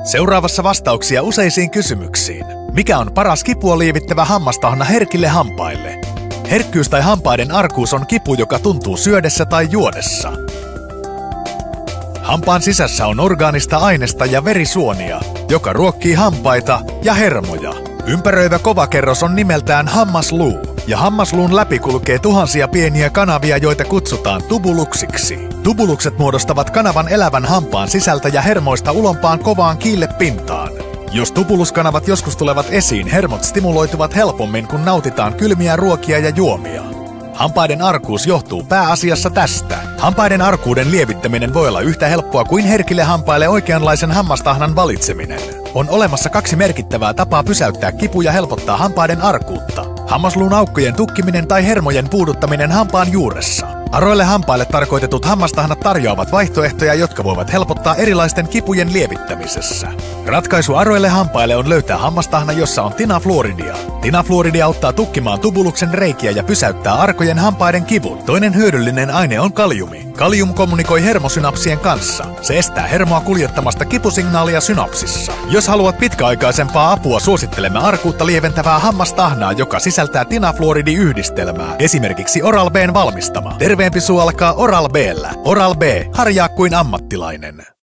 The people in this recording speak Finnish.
Seuraavassa vastauksia useisiin kysymyksiin. Mikä on paras kipua lievittävä hammastahna herkille hampaille? Herkkyys tai hampaiden arkuus on kipu, joka tuntuu syödessä tai juodessa. Hampaan sisässä on orgaanista ainesta ja verisuonia, joka ruokkii hampaita ja hermoja. Ympäröivä kovakerros on nimeltään hammasluu, ja hammasluun läpi kulkee tuhansia pieniä kanavia, joita kutsutaan tubuluksiksi. Tubulukset muodostavat kanavan elävän hampaan sisältä ja hermoista ulompaan kovaan kiillepintaan. Jos tubuluskanavat joskus tulevat esiin, hermot stimuloituvat helpommin, kun nautitaan kylmiä ruokia ja juomia. Hampaiden arkuus johtuu pääasiassa tästä. Hampaiden arkuuden lievittäminen voi olla yhtä helppoa kuin herkille hampaille oikeanlaisen hammastahnan valitseminen. On olemassa 2 merkittävää tapaa pysäyttää kipu ja helpottaa hampaiden arkuutta. Hammasluun aukkojen tukkiminen tai hermojen puuduttaminen hampaan juuressa. Aroille hampaille tarkoitetut hammastahnat tarjoavat vaihtoehtoja, jotka voivat helpottaa erilaisten kipujen lievittämisessä. Ratkaisu aroille hampaille on löytää hammastahna, jossa on tinafluoridia. Tinafluoridi auttaa tukkimaan tubuluksen reikiä ja pysäyttää arkojen hampaiden kivun. Toinen hyödyllinen aine on kaliumi. Kalium kommunikoi hermosynapsien kanssa. Se estää hermoa kuljettamasta kipusignaalia synapsissa. Jos haluat pitkäaikaisempaa apua, suosittelemme arkuutta lieventävää hammastahnaa, joka sisältää tinafluoridiyhdistelmää, esimerkiksi Oral-B:n valmistama. Terveempi suu alkaa Oral-B:llä. Oral-B, harjaa kuin ammattilainen.